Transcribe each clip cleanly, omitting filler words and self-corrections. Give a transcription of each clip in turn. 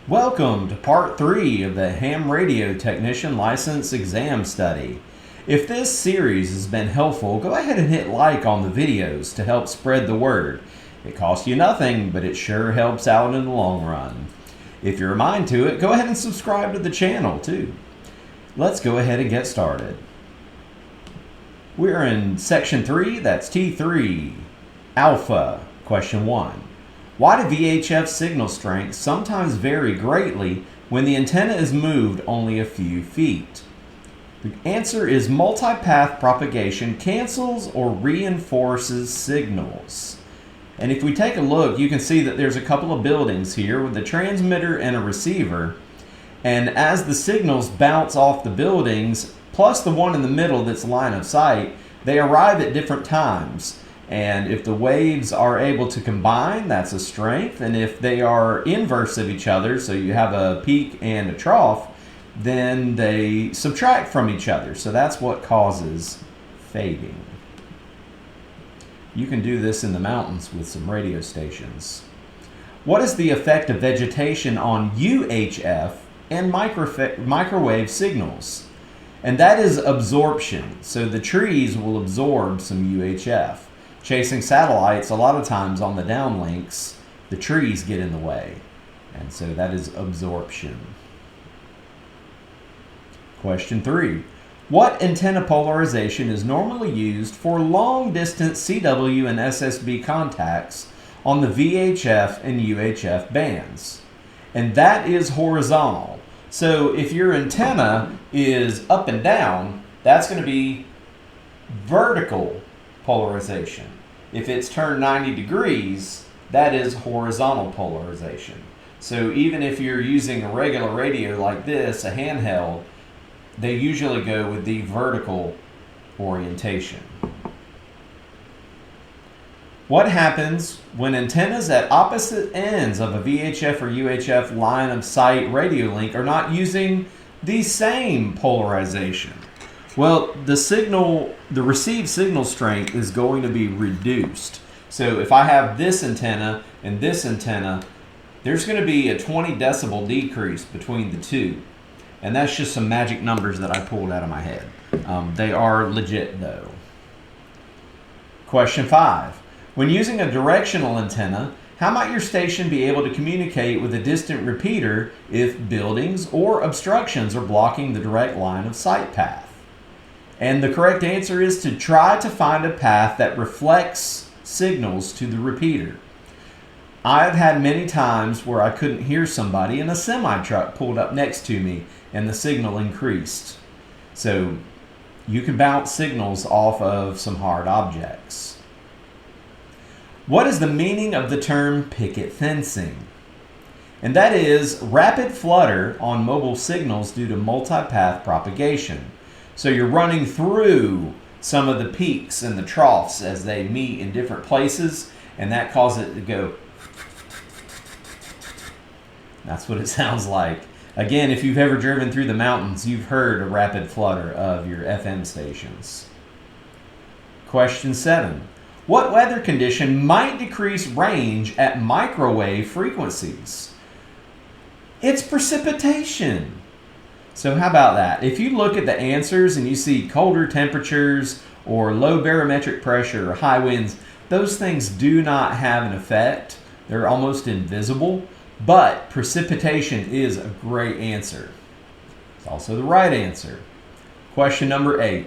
Welcome to part 3 of the Ham Radio Technician License Exam Study. If this series has been helpful, go ahead and hit like on the videos to help spread the word. It costs you nothing, but it sure helps out in the long run. If you're a mind to it, go ahead and subscribe to the channel too. Let's go ahead and get started. We're in section 3, that's T3 Alpha, question 1. Why do VHF signal strengths sometimes vary greatly when the antenna is moved only a few feet? The answer is multipath propagation cancels or reinforces signals. And if we take a look, you can see that there's a couple of buildings here with a transmitter and a receiver. And as the signals bounce off the buildings, plus the one in the middle that's line of sight, they arrive at different times. And if the waves are able to combine, that's a strength. And if they are inverse of each other, so you have a peak and a trough, then they subtract from each other. So that's what causes fading. You can do this in the mountains with some radio stations. What is the effect of vegetation on UHF and microwave signals? And that is absorption. So the trees will absorb some UHF. Chasing satellites, a lot of times on the downlinks, the trees get in the way. And so that is absorption. Question 3. What antenna polarization is normally used for long-distance CW and SSB contacts on the VHF and UHF bands? And that is horizontal. So if your antenna is up and down, that's going to be vertical polarization. If it's turned 90 degrees, that is horizontal polarization. So even if you're using a regular radio like this, a handheld, they usually go with the vertical orientation. What happens when antennas at opposite ends of a VHF or UHF line of sight radio link are not using the same polarization? Well, the received signal strength is going to be reduced. So if I have this antenna and this antenna, there's going to be a 20 decibel decrease between the two. And that's just some magic numbers that I pulled out of my head. They are legit though. Question 5. When using a directional antenna, how might your station be able to communicate with a distant repeater if buildings or obstructions are blocking the direct line of sight path? And the correct answer is to try to find a path that reflects signals to the repeater. I've had many times where I couldn't hear somebody and a semi-truck pulled up next to me and the signal increased. So you can bounce signals off of some hard objects. What is the meaning of the term picket fencing? And that is rapid flutter on mobile signals due to multipath propagation. So you're running through some of the peaks and the troughs as they meet in different places, and that causes it to go. That's what it sounds like. Again, if you've ever driven through the mountains, you've heard a rapid flutter of your FM stations. Question 7. What weather condition might decrease range at microwave frequencies? It's precipitation. So how about that? If you look at the answers and you see colder temperatures or low barometric pressure or high winds, those things do not have an effect. They're almost invisible, but precipitation is a great answer. It's also the right answer. Question number 8.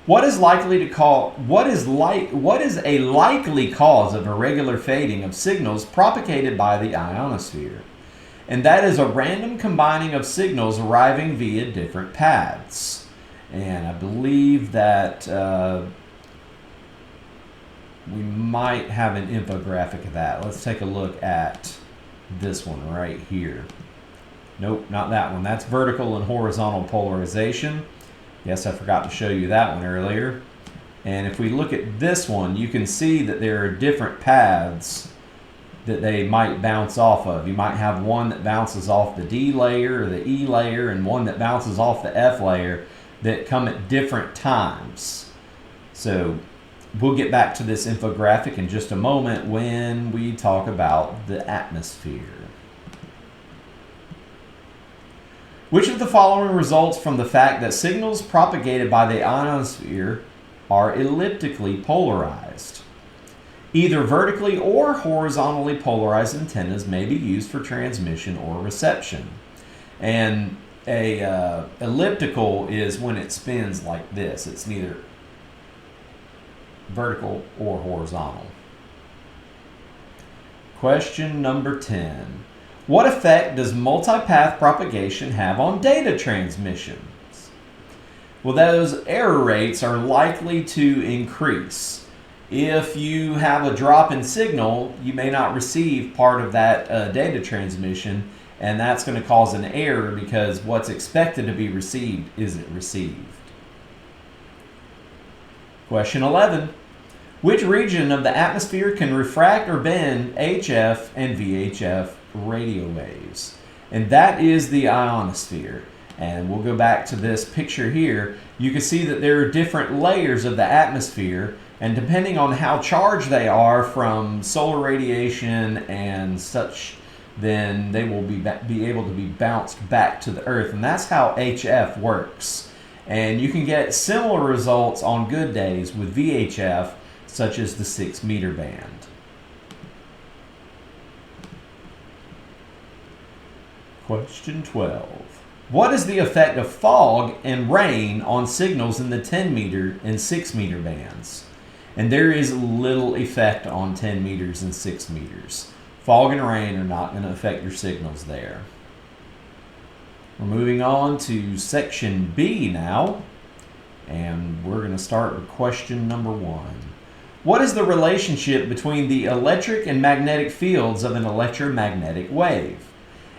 What is a likely cause of irregular fading of signals propagated by the ionosphere? And that is a random combining of signals arriving via different paths. And I believe that we might have an infographic of that. Let's take a look at this one right here. Nope, not that one. That's vertical and horizontal polarization. Yes, I forgot to show you that one earlier. And if we look at this one, you can see that there are different paths that they might bounce off of. You might have one that bounces off the D layer or the E layer and one that bounces off the F layer that come at different times. So we'll get back to this infographic in just a moment when we talk about the atmosphere. Which of the following results from the fact that signals propagated by the ionosphere are elliptically polarized? Either vertically or horizontally polarized antennas may be used for transmission or reception. And a elliptical is when it spins like this. It's neither vertical or horizontal. Question number 10. What effect does multipath propagation have on data transmissions? Well, those error rates are likely to increase. If you have a drop in signal, you may not receive part of that data transmission, and that's going to cause an error because what's expected to be received isn't received. Question 11. Which region of the atmosphere can refract or bend HF and VHF radio waves? And that is the ionosphere. And we'll go back to this picture here. You can see that there are different layers of the atmosphere, and depending on how charged they are from solar radiation and such, then they will be able to be bounced back to the Earth. And that's how HF works. And you can get similar results on good days with VHF, such as the 6 meter band. Question 12. What is the effect of fog and rain on signals in the 10 meter and 6 meter bands? And there is little effect on 10 meters and 6 meters. Fog and rain are not going to affect your signals there. We're moving on to section B now, and we're going to start with question number 1. What is the relationship between the electric and magnetic fields of an electromagnetic wave?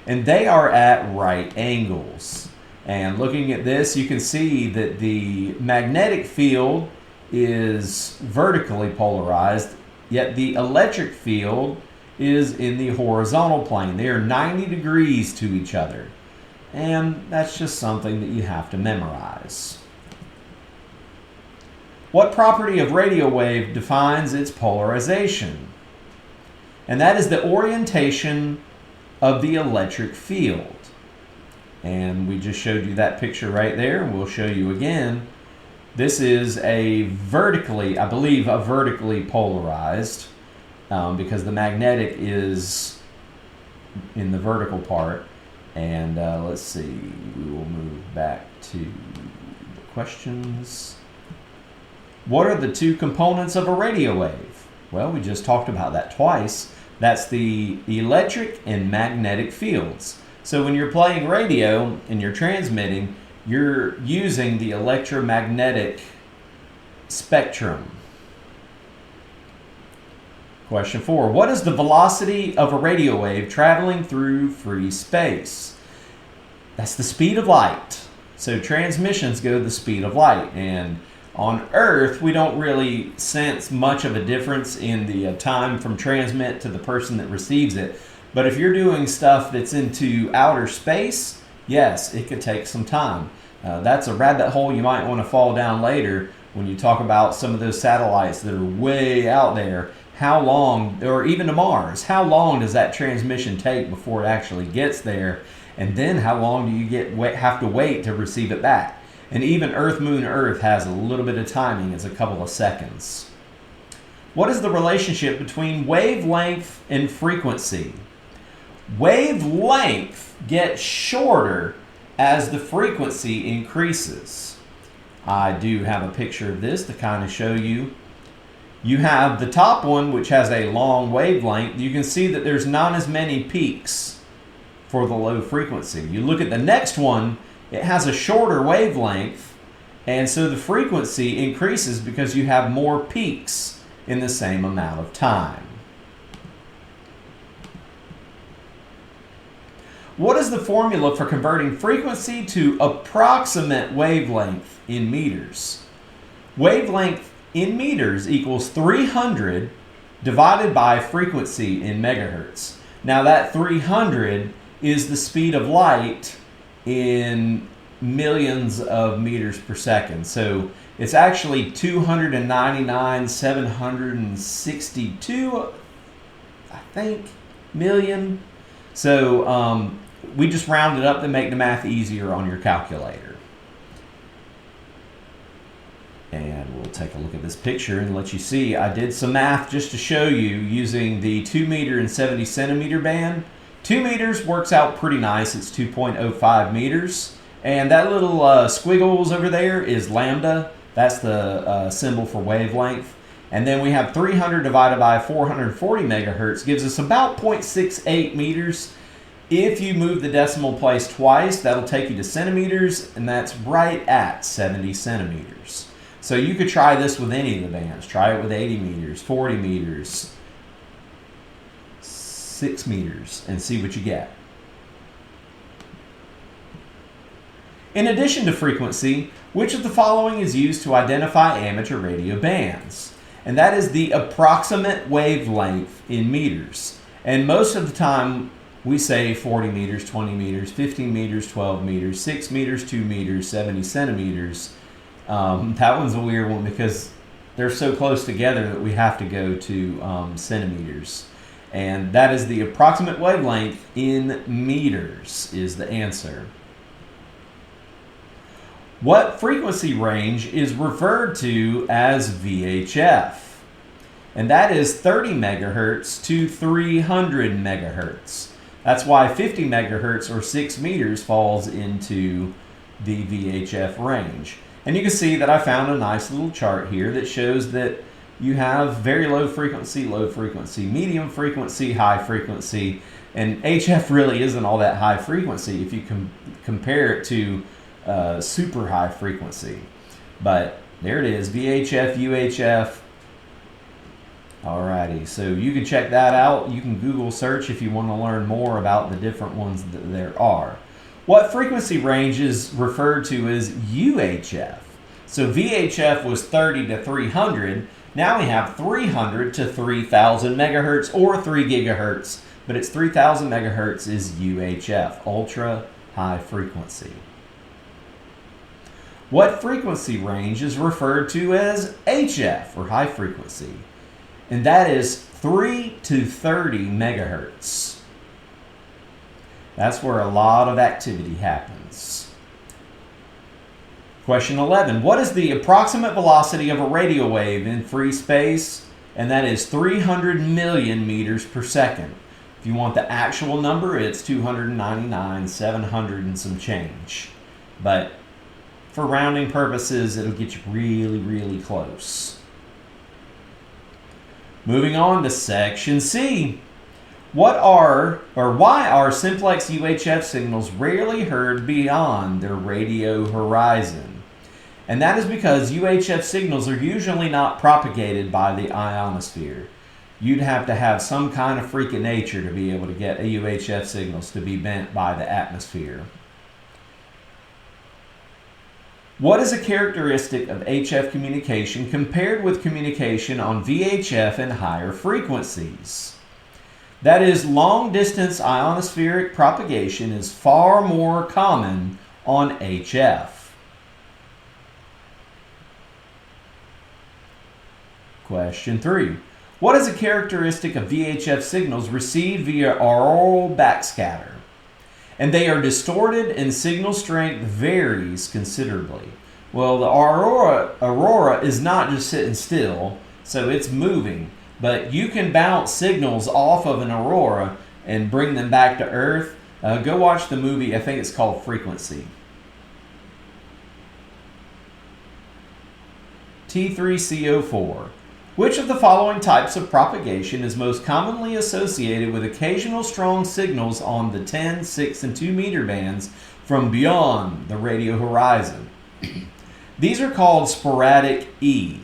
And they are at right angles. And looking at this, you can see that the magnetic field is vertically polarized, yet the electric field is in the horizontal plane. They are 90 degrees to each other. And that's just something that you have to memorize. What property of radio wave defines its polarization? And that is the orientation of the electric field. And we just showed you that picture right there, and we'll show you again. This is a vertically, I believe, a vertically polarized, because the magnetic is in the vertical part. And let's see, we will move back to the questions. What are the two components of a radio wave? Well, we just talked about that twice. That's the electric and magnetic fields. So when you're playing radio and you're transmitting, you're using the electromagnetic spectrum. Question 4. What is the velocity of a radio wave traveling through free space? That's the speed of light. So transmissions go the speed of light. And on Earth, we don't really sense much of a difference in the time from transmit to the person that receives it. But if you're doing stuff that's into outer space, yes, it could take some time. That's a rabbit hole you might want to fall down later when you talk about some of those satellites that are way out there. How long, or even to Mars, how long does that transmission take before it actually gets there? And then how long do you have to wait to receive it back? And even Earth, Moon, Earth has a little bit of timing. It's a couple of seconds. What is the relationship between wavelength and frequency? Wavelength gets shorter as the frequency increases. I do have a picture of this to kind of show you. You have the top one, which has a long wavelength. You can see that there's not as many peaks for the low frequency. You look at the next one, it has a shorter wavelength, and so the frequency increases because you have more peaks in the same amount of time. What is the formula for converting frequency to approximate wavelength in meters? Wavelength in meters equals 300 divided by frequency in megahertz. Now that 300 is the speed of light in millions of meters per second. So it's actually 299,762, I think, million. So we just round it up to make the math easier on your calculator. And we'll take a look at this picture and let you see. I did some math just to show you using the 2 meter and 70 centimeter band. 2 meters works out pretty nice. It's 2.05 meters. And that little squiggles over there is lambda. That's the symbol for wavelength. And then we have 300 divided by 440 megahertz gives us about 0.68 meters. If you move the decimal place twice, that'll take you to centimeters, and that's right at 70 centimeters. So you could try this with any of the bands. Try it with 80 meters, 40 meters, 6 meters, and see what you get. In addition to frequency, which of the following is used to identify amateur radio bands? And that is the approximate wavelength in meters. And most of the time, we say 40 meters, 20 meters, 15 meters, 12 meters, 6 meters, 2 meters, 70 centimeters. That one's a weird one because they're so close together that we have to go to centimeters. And that is the approximate wavelength in meters is the answer. What frequency range is referred to as VHF? And that is 30 megahertz to 300 megahertz. That's why 50 megahertz or 6 meters falls into the VHF range. And you can see that I found a nice little chart here that shows that you have very low frequency, medium frequency, high frequency, and HF really isn't all that high frequency if you compare it to super high frequency. But there it is, VHF, UHF. Alrighty, so you can check that out. You can Google search if you want to learn more about the different ones that there are. What frequency range is referred to as UHF? So VHF was 30 to 300. Now we have 300 to 3000 megahertz or 3 gigahertz, but it's 3000 megahertz is UHF, ultra high frequency. What frequency range is referred to as HF or high frequency? And that is 3 to 30 megahertz. That's where a lot of activity happens. Question 11. What is the approximate velocity of a radio wave in free space? And that is 300 million meters per second. If you want the actual number, it's 299,700 and some change. But for rounding purposes, it'll get you really, really close. Moving on to section C. Why are simplex UHF signals rarely heard beyond their radio horizon? And that is because UHF signals are usually not propagated by the ionosphere. You'd have to have some kind of freak of nature to be able to get a UHF signals to be bent by the atmosphere. What is a characteristic of HF communication compared with communication on VHF and higher frequencies? That is, long-distance ionospheric propagation is far more common on HF. Question 3. What is a characteristic of VHF signals received via auroral backscatter? And they are distorted and signal strength varies considerably. Well, the aurora is not just sitting still, so it's moving. But you can bounce signals off of an aurora and bring them back to Earth. Go watch the movie, I think it's called Frequency. T3CO4. Which of the following types of propagation is most commonly associated with occasional strong signals on the 10, 6, and 2 meter bands from beyond the radio horizon? These are called sporadic E.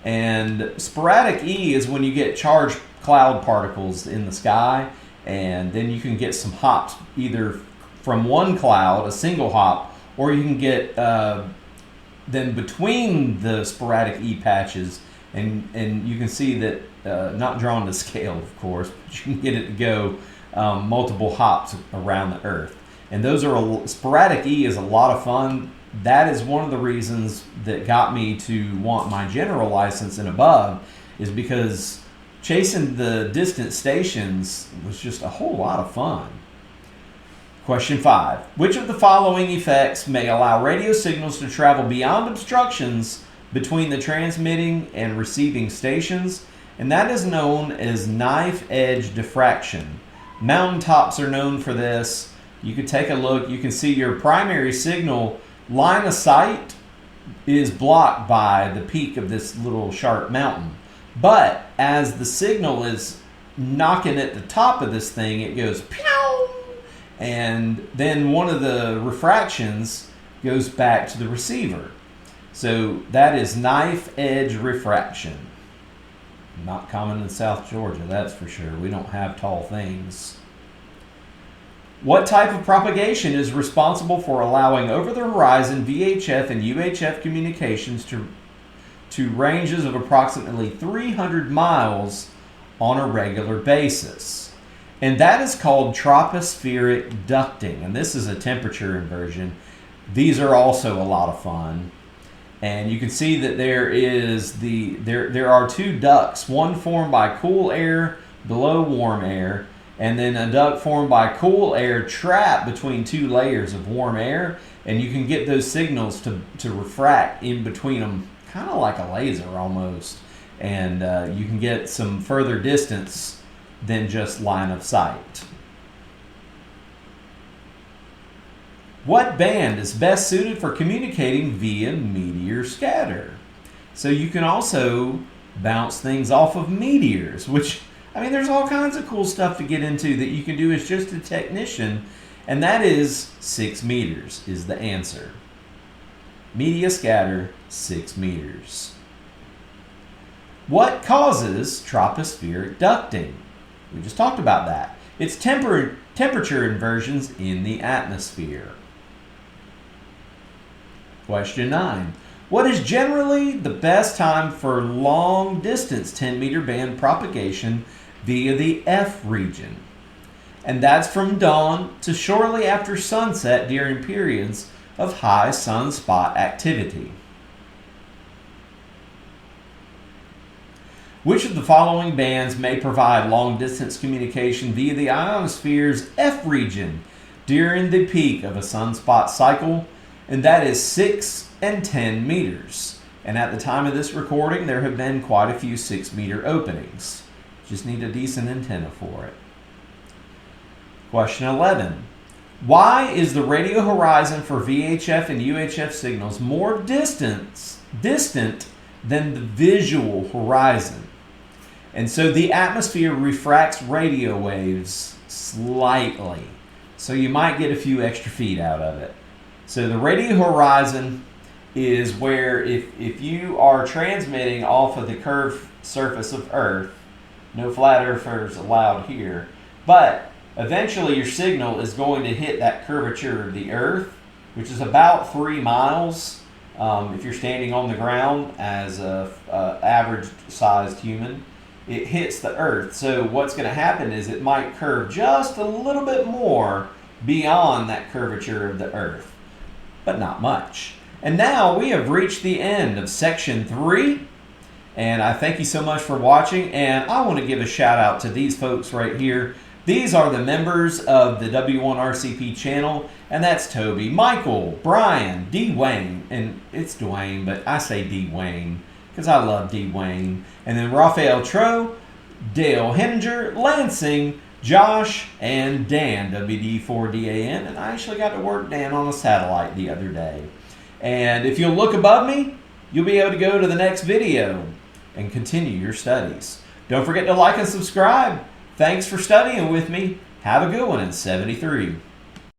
And sporadic E is when you get charged cloud particles in the sky, and then you can get some hops either from one cloud, a single hop, or you can get then between the sporadic E patches. And you can see that, not drawn to scale, of course, but you can get it to go multiple hops around the Earth. And those are sporadic E is a lot of fun. That is one of the reasons that got me to want my general license and above, is because chasing the distant stations was just a whole lot of fun. Question 5. Which of the following effects may allow radio signals to travel beyond obstructions between the transmitting and receiving stations? And that is known as knife edge diffraction. Mountaintops are known for this. You could take a look. You can see your primary signal line of sight is blocked by the peak of this little sharp mountain. But as the signal is knocking at the top of this thing, it goes pew, and then one of the refractions goes back to the receiver. So that is knife edge refraction. Not common in South Georgia, that's for sure. We don't have tall things. What type of propagation is responsible for allowing over-the-horizon VHF and UHF communications to ranges of approximately 300 miles on a regular basis? And that is called tropospheric ducting. And this is a temperature inversion. These are also a lot of fun. And you can see that there are two ducts, one formed by cool air below warm air, and then a duct formed by cool air trapped between two layers of warm air, and you can get those signals to refract in between them, kind of like a laser almost, and you can get some further distance than just line of sight. What band is best suited for communicating via meteor scatter? So you can also bounce things off of meteors, which, I mean, there's all kinds of cool stuff to get into that you can do as just a technician, and that is 6 meters is the answer. Media scatter, 6 meters. What causes tropospheric ducting? We just talked about that. It's temperature inversions in the atmosphere. Question 9. What is generally the best time for long distance 10-meter band propagation via the F region? And that's from dawn to shortly after sunset during periods of high sunspot activity. Which of the following bands may provide long-distance communication via the ionosphere's F region during the peak of a sunspot cycle? And that is 6 and 10 meters. And at the time of this recording, there have been quite a few 6-meter openings. Just need a decent antenna for it. Question 11. Why is the radio horizon for VHF and UHF signals more distant than the visual horizon? And so the atmosphere refracts radio waves slightly. So you might get a few extra feet out of it. So the radio horizon is where if you are transmitting off of the curved surface of Earth, no flat earthers allowed here, but eventually your signal is going to hit that curvature of the Earth, which is about 3 miles if you're standing on the ground as an average-sized human. It hits the Earth. So what's going to happen is it might curve just a little bit more beyond that curvature of the Earth, but not much. And now we have reached the end of section 3, and I thank you so much for watching, and I want to give a shout out to these folks right here. These are the members of the W1RCP channel, and that's Toby, Michael, Brian, D. Wayne, and it's Dwayne, but I say D. Wayne because I love D. Wayne, and then Raphael Tro, Dale Henninger, Lansing, Josh, and Dan, WD4DAN, and I actually got to work Dan on a satellite the other day. And if you'll look above me, you'll be able to go to the next video and continue your studies. Don't forget to like and subscribe. Thanks for studying with me. Have a good one in 73.